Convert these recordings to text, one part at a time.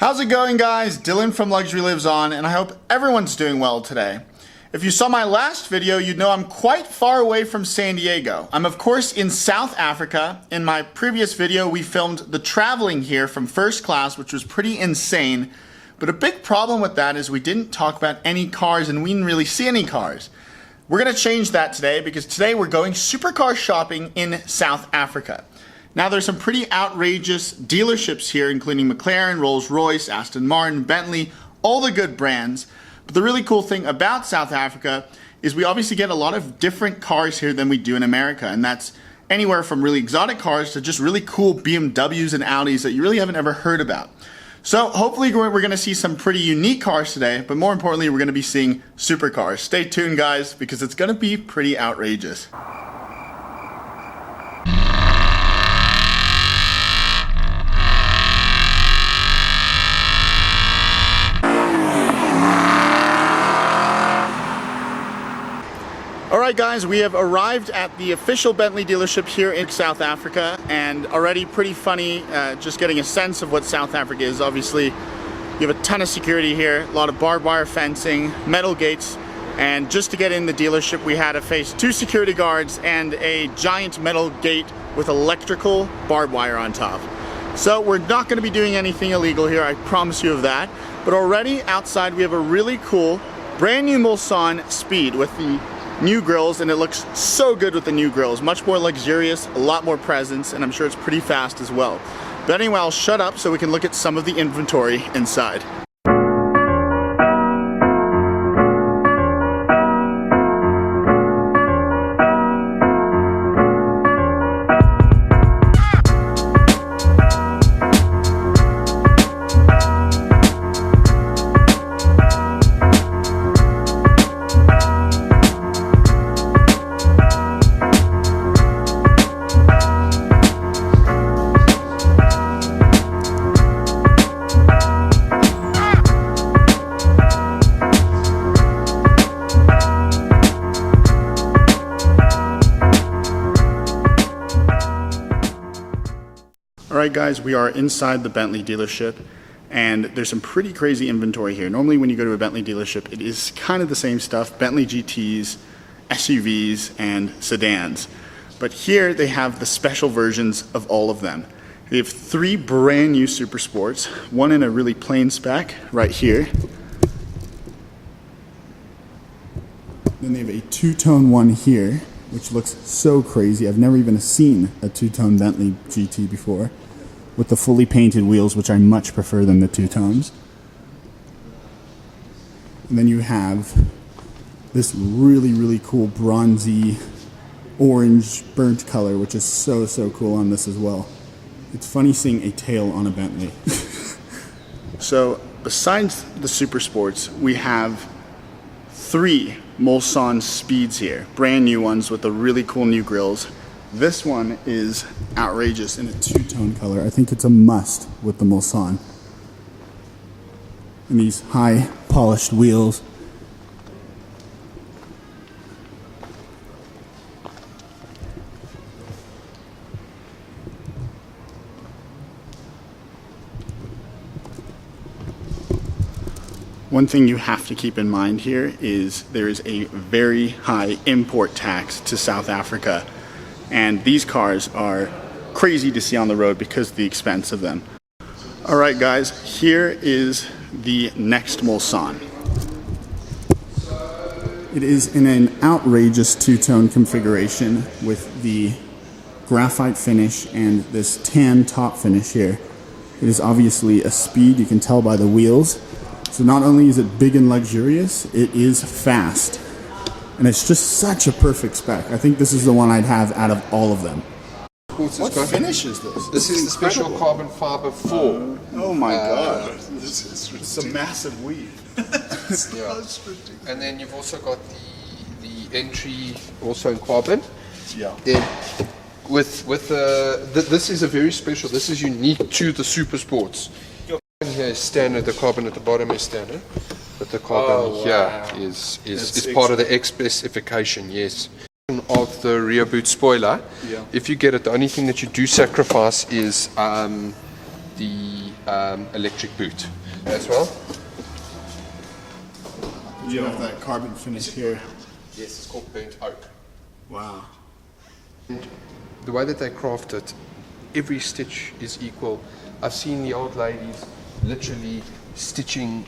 How's it going, guys? Dylan from Luxury Lives On, and I hope everyone's doing well today. If you saw my last video, you'd know I'm quite far away from San Diego. I'm of course in South Africa. In my previous video, we filmed the traveling here from first class, which was pretty insane. But a big problem with that is we didn't talk about any cars and we didn't really see any cars. We're gonna change that today because today we're going supercar shopping in South Africa. Now there's some pretty outrageous dealerships here, including McLaren, Rolls-Royce, Aston Martin, Bentley, all the good brands. But the really cool thing about South Africa is we obviously get a lot of different cars here than we do in America, and that's anywhere from really exotic cars to just really cool BMWs and Audis that you really haven't ever heard about. So hopefully we're going to see some pretty unique cars today, but more importantly we're going to be seeing supercars. Stay tuned, guys, because it's going to be pretty outrageous. Alright guys, we have arrived at the official Bentley dealership here in South Africa, and already pretty funny just getting a sense of what South Africa is. Obviously you have a ton of security here, a lot of barbed wire fencing, metal gates, and just to get in the dealership we had to face 2 security guards and a giant metal gate with electrical barbed wire on top. So we're not going to be doing anything illegal here, I promise you of that. But already outside we have a really cool brand new Mulsanne Speed with the new grills, and it looks so good with the new grills. Much more luxurious, a lot more presence, and I'm sure it's pretty fast as well. But anyway, I'll shut up so we can look at some of the inventory inside. Alright guys, we are inside the Bentley dealership, and there's some pretty crazy inventory here. Normally when you go to a Bentley dealership, it is kind of the same stuff, Bentley GTs, SUVs, and sedans. But here they have the special versions of all of them. They have 3 brand new Supersports, one in a really plain spec right here. Then they have a 2-tone one here, which looks so crazy. I've never even seen a 2-tone Bentley GT before, with the fully painted wheels, which I much prefer than the 2-tones. And then you have this really cool bronzy orange burnt color, which is so cool on this as well. It's funny seeing a tail on a Bentley. So besides the Supersports, we have 3 Mulsanne Speeds here, brand new ones with the really cool new grills. This one is outrageous in a 2-tone color. I think it's a must with the Mulsanne. And these high polished wheels. One thing you have to keep in mind here is there is a very high import tax to South Africa, and these cars are crazy to see on the road because of the expense of them. Alright guys, here is the next Mulsanne. It is in an outrageous 2-tone configuration with the graphite finish and this tan top finish here. It is obviously a Speed, you can tell by the wheels. So not only is it big and luxurious, it is fast. And it's just such a perfect spec. I think this is the one I'd have out of all of them. What finish is this? This is the special carbon fiber 4. Oh my god. It's a massive weave. Yeah. And then you've also got the entry also in carbon. Yeah. Then with this is a very special, this is unique to the Supersports. Here is standard, the carbon at the bottom is standard, but the carbon is part of the X specification, yes. Of the rear boot spoiler, if you get it, the only thing that you do sacrifice is the electric boot as well. You have that carbon finish here. Yes, it's called burnt oak. Wow. And the way that they craft it, every stitch is equal. I've seen the old ladies literally stitching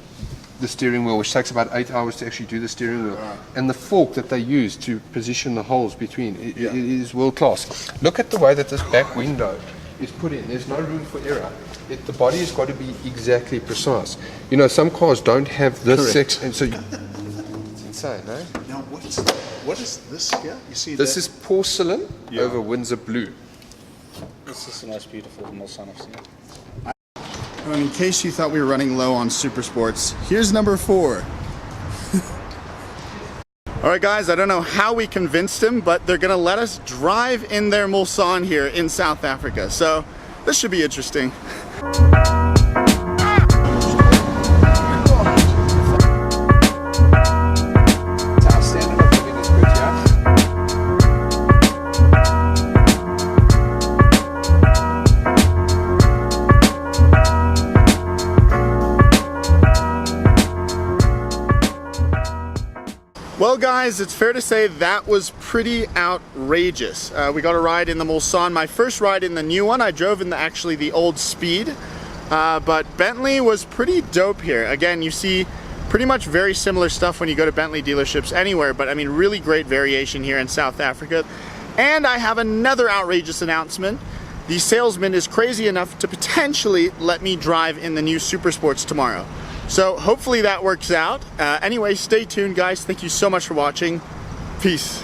the steering wheel, which takes about 8 hours to actually do the steering wheel. Wow. And the fork that they use to position the holes between, it is world class. Look at the way that this back window is put in. There's no room for error. The body has got to be exactly precise. You know, some cars don't have this section, and so it's insane, eh? Now, what is this here? You see This that? is porcelain over Windsor blue. This is the most beautiful Mulsanne I've seen. And in case you thought we were running low on Supersports, here's number 4. All right, guys, I don't know how we convinced him, but they're gonna let us drive in their Mulsanne here in South Africa. So this should be interesting. Our standard of living is good, yeah? Well, guys, it's fair to say that was pretty outrageous. We got a ride in the Mulsanne. My first ride in the new one, I drove in actually the old Speed, but Bentley was pretty dope here. Again, you see pretty much very similar stuff when you go to Bentley dealerships anywhere, but I mean, really great variation here in South Africa. And I have another outrageous announcement. The salesman is crazy enough to potentially let me drive in the new Supersports tomorrow. So hopefully that works out. Anyway, stay tuned, guys. Thank you so much for watching. Peace.